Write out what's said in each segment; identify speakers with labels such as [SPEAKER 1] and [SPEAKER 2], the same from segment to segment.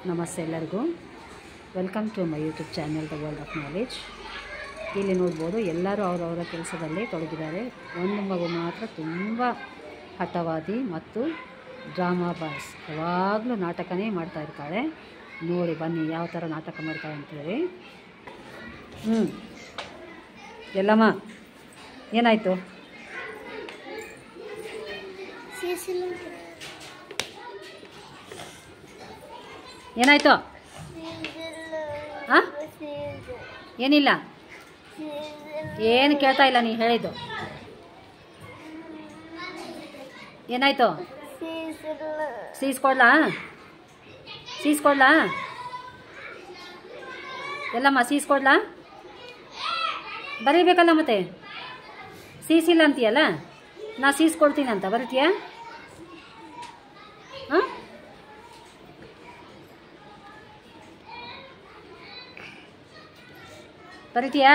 [SPEAKER 1] ನಮಸ್ತೆ ಎಲ್ಲರಿಗೂ. Welcome to my YouTube channel the world of knowledge. ಇಲ್ಲಿ ನೋಡ್ಬೋದು ಎಲ್ಲರೂ ಅವರವರ ಕೆಲಸದಲ್ಲಿ ತೊಡಗಿದ್ದಾರೆ. ಒಂದು ಮಗು ಮಾತ್ರ ತುಂಬ ಹಠವಾದಿ ಮತ್ತು ಡ್ರಾಮಾ ಬಾಸ್, ಯಾವಾಗಲೂ ನಾಟಕನೇ ಮಾಡ್ತಾ ಇರ್ತಾಳೆ. ನೋಡಿ ಬನ್ನಿ ಯಾವ ಥರ ನಾಟಕ ಮಾಡ್ತಾಳೆ ಅಂತೇಳಿ. ಎಲ್ಲಮ್ಮ ಏನಾಯಿತು? ಏನಾಯಿತು? ಹಾಂ, ಏನಿಲ್ಲ, ಏನು ಕೇಳ್ತಾ ಇಲ್ಲ. ನೀ ಹೇಳಿದ್ದು ಏನಾಯಿತು? ಸೀಸ್ಕೊಡ್ಲಾ? ಎಲ್ಲಮ್ಮ ಸೀಸ್ಕೊಡ್ಲಾ? ಬರೀಬೇಕಲ್ಲ ಮತ್ತೆ. ಸೀಸಿಲ್ಲ ಅಂತೀಯಲ್ಲ, ನಾ ಸೀಸ್ಕೊಡ್ತೀನಿ ಅಂತ ಬರೀತೀಯಾ? ಹಾಂ, ಬರೀತೀಯಾ?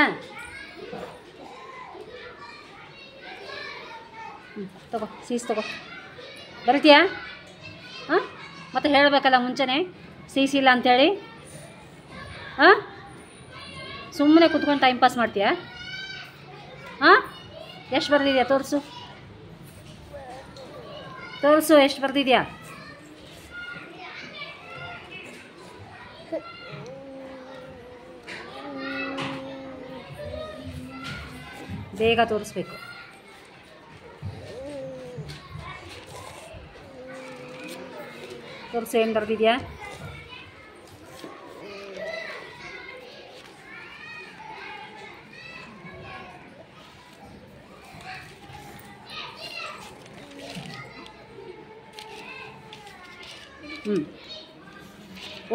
[SPEAKER 1] ತಗೋ, ಸೀಸ್ ತಗೋ. ಬರೀತೀಯಾ? ಹಾಂ, ಮತ್ತೆ ಹೇಳಬೇಕಲ್ಲ ಮುಂಚೆನೇ ಸೀಸಿಲ್ಲ ಅಂಥೇಳಿ. ಹಾಂ, ಸುಮ್ಮನೆ ಕುತ್ಕೊಂಡು ಟೈಮ್ ಪಾಸ್ ಮಾಡ್ತೀಯಾ? ಹಾಂ, ಎಷ್ಟು ಬರೆದಿದ್ಯಾ? ತೋರಿಸು ಎಷ್ಟು ಬರೆದಿದ್ಯಾ? ಬೇಗ ತೋರಿಸ್ಬೇಕು. ತೋರಿಸು, ಏನು ಬರೆದಿದ್ಯಾ?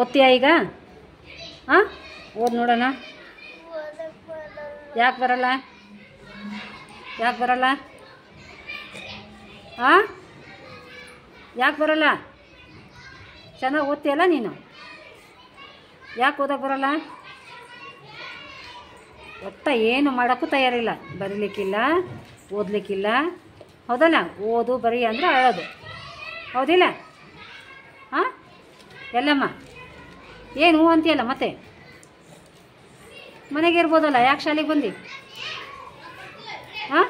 [SPEAKER 1] ಓದ್ತೀಯಾ ಈಗ? ಹಾಂ, ಓದಿ ನೋಡೋಣ. ಯಾಕೆ ಬರಲ್ಲ? ಹಾಂ, ಯಾಕೆ ಬರಲ್ಲ? ಚೆನ್ನಾಗಿ ಓದ್ತೀಯಲ್ಲ ನೀನು, ಯಾಕೆ ಓದೋಕ್ಕೆ ಬರಲ್ಲ? ಒಟ್ಟ ಏನು ಮಾಡೋಕ್ಕೂ ತಯಾರಿಲ್ಲ. ಬರೀಲಿಕ್ಕಿಲ್ಲ, ಓದಲಿಕ್ಕಿಲ್ಲ. ಹೌದಲ್ಲ? ಓದು ಬರೀ ಅಂದರೆ ಅಳೋದು, ಹೌದಿಲ್ಲ? ಹಾಂ, ಎಲ್ಲಮ್ಮ ಏನು ಹೂ ಅಂತೀಯಲ್ಲ ಮತ್ತೆ? ಮನೆಗೆ ಇರ್ಬೋದಲ್ಲ, ಯಾಕೆ ಶಾಲೆಗೆ ಬಂದು? ಹಾಂ,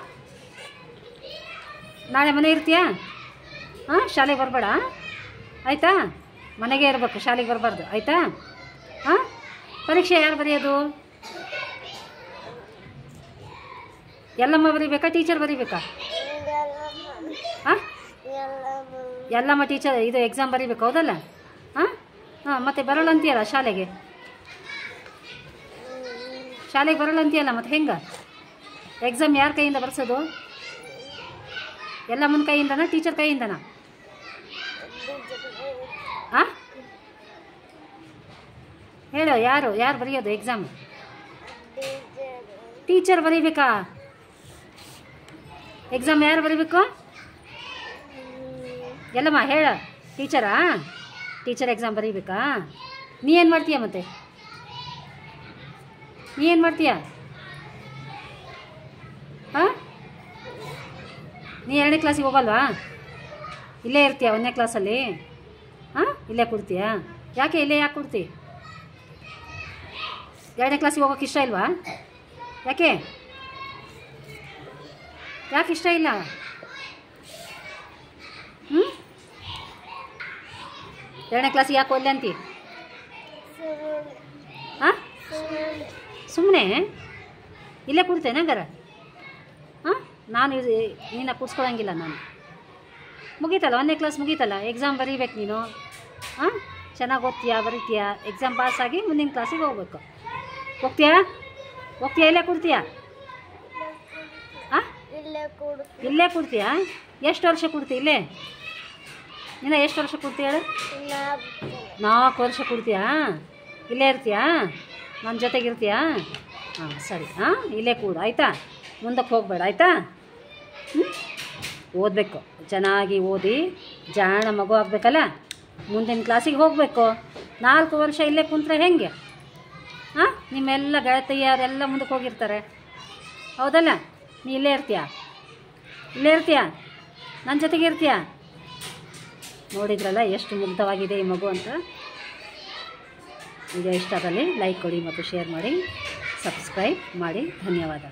[SPEAKER 1] ನಾಳೆ ಮನೆ ಇರ್ತೀಯಾ? ಹಾಂ, ಶಾಲೆಗೆ ಬರಬೇಡ ಆಯಿತಾ? ಮನೆಗೆ ಇರಬೇಕು, ಶಾಲೆಗೆ ಬರಬಾರ್ದು ಆಯಿತಾ? ಹಾಂ, ಪರೀಕ್ಷೆ ಯಾರು ಬರೆಯೋದು? ಎಲ್ಲಮ್ಮ ಬರೀಬೇಕಾ, ಟೀಚರ್ ಬರೀಬೇಕಾ? ಹಾಂ, ಎಲ್ಲಮ್ಮ ಟೀಚರ್ ಇದು ಎಕ್ಸಾಮ್ ಬರೀಬೇಕು, ಹೌದಲ್ಲ? ಹಾಂ ಹಾಂ, ಮತ್ತೆ ಬರಲ್ಲ ಅಂತೀಯಲ್ಲ ಶಾಲೆಗೆ ಬರಲ್ಲ ಅಂತೀಯಲ್ಲ, ಮತ್ತೆ ಹೆಂಗೆ ಎಕ್ಸಾಮ್ ಯಾರ ಕೈಯಿಂದ ಬರ್ಸೋದು? ಎಲ್ಲಮ್ಮನ ಕೈಯಿಂದನಾ, ಟೀಚರ್ ಕೈಯಿಂದನಾ? ಹಾಂ, ಹೇಳು, ಯಾರು ಬರೆಯೋದು ಎಕ್ಸಾಮ್? ಟೀಚರ್ ಬರೀಬೇಕಾ? ಎಕ್ಸಾಮ್ ಯಾರು ಬರೀಬೇಕು? ಎಲ್ಲಮ್ಮ ಹೇಳ, ಟೀಚರ್ ಎಕ್ಸಾಮ್ ಬರೀಬೇಕಾ? ನೀ ಏನು ಮಾಡ್ತೀಯ ಮತ್ತೆ? ಹಾಂ, ನೀ 2ನೇ ಕ್ಲಾಸಿಗೆ ಹೋಗಲ್ವಾ? ಇಲ್ಲೇ ಇರ್ತೀಯ 1ನೇ ಕ್ಲಾಸಲ್ಲಿ? ಹಾಂ, ಇಲ್ಲೇ ಕೊಡ್ತೀಯಾ? ಯಾಕೆ ಕೊಡ್ತಿ? 2ನೇ ಕ್ಲಾಸಿಗೆ ಹೋಗೋಕೆ ಇಷ್ಟ ಇಲ್ವಾ? ಯಾಕೆ ಇಷ್ಟ ಇಲ್ಲ? 2ನೇ ಕ್ಲಾಸಿಗೆ ಯಾಕೆ ಒಲ್ಲೆ ಅಂತಿ? ಹಾಂ, ಸುಮ್ಮನೆ ಇಲ್ಲೇ ಕೊಡ್ತೇನೆ ಹಂಗಾರ? ಹಾಂ, ನೀನು ಕೂಡ್ಸ್ಕೊಳಂಗಿಲ್ಲ. ನಾನು ಮುಗೀತಲ್ಲ, 1ನೇ ಕ್ಲಾಸ್ ಮುಗೀತಲ್ಲ, ಎಕ್ಸಾಮ್ ಬರೀಬೇಕು ನೀನು. ಹಾಂ, ಚೆನ್ನಾಗಿ ಓದ್ತೀಯಾ, ಬರೀತೀಯಾ, ಎಕ್ಸಾಮ್ ಪಾಸಾಗಿ ಮುಂದಿನ ಕ್ಲಾಸಿಗೆ ಹೋಗ್ಬೇಕು. ಹೋಗ್ತೀಯಾ? ಇಲ್ಲೇ ಕೊಡ್ತೀಯಾ? ಹಾಂ, ಇಲ್ಲೇ ಕೊಡ್ತೀಯಾ? ಎಷ್ಟು ವರ್ಷ ಕೊಡ್ತೀಯ ಇಲ್ಲೇ? ನೀನು ಎಷ್ಟು ವರ್ಷ ಕೊಡ್ತೀಯ ಹೇಳು? 4 ವರ್ಷ ಕೊಡ್ತೀಯಾ? ಇಲ್ಲೇ ಇರ್ತೀಯಾ? ನನ್ನ ಜೊತೆಗಿರ್ತೀಯಾ? ಹಾಂ, ಸರಿ. ಹಾಂ, ಇಲ್ಲೇ ಕೂಡು ಆಯಿತಾ? ಮುಂದಕ್ಕೆ ಹೋಗಬೇಡ ಆಯಿತಾ? ಓದಬೇಕು, ಚೆನ್ನಾಗಿ ಓದಿ ಜಾಣ ಮಗು ಆಗಬೇಕಲ್ಲ, ಮುಂದಿನ ಕ್ಲಾಸಿಗೆ ಹೋಗಬೇಕು. 4 ವರ್ಷ ಇಲ್ಲೇ ಕುಂತ್ರೆ ಹೆಂಗೆ? ಹಾಂ, ನಿಮ್ಮೆಲ್ಲ ಗೆಳತಿಯರೆಲ್ಲ ಮುಂದಕ್ಕೆ ಹೋಗಿರ್ತಾರೆ, ಹೌದಲ್ಲ? ನೀ ಇಲ್ಲೇ ಇರ್ತೀಯಾ? ನನ್ನ ಜೊತೆಗೆ ಇರ್ತೀಯಾ? ನೋಡಿದ್ರಲ್ಲ ಎಷ್ಟು ಮುಗ್ಧವಾಗಿದೆ ಈ ಮಗು ಅಂತ. ವಿಡಿಯೋ ಇಷ್ಟ ಆದಲ್ಲಿ ಲೈಕ್ ಕೊಡಿ ಮತ್ತು ಶೇರ್ ಮಾಡಿ, ಸಬ್ಸ್ಕ್ರೈಬ್ ಮಾಡಿ. ಧನ್ಯವಾದ.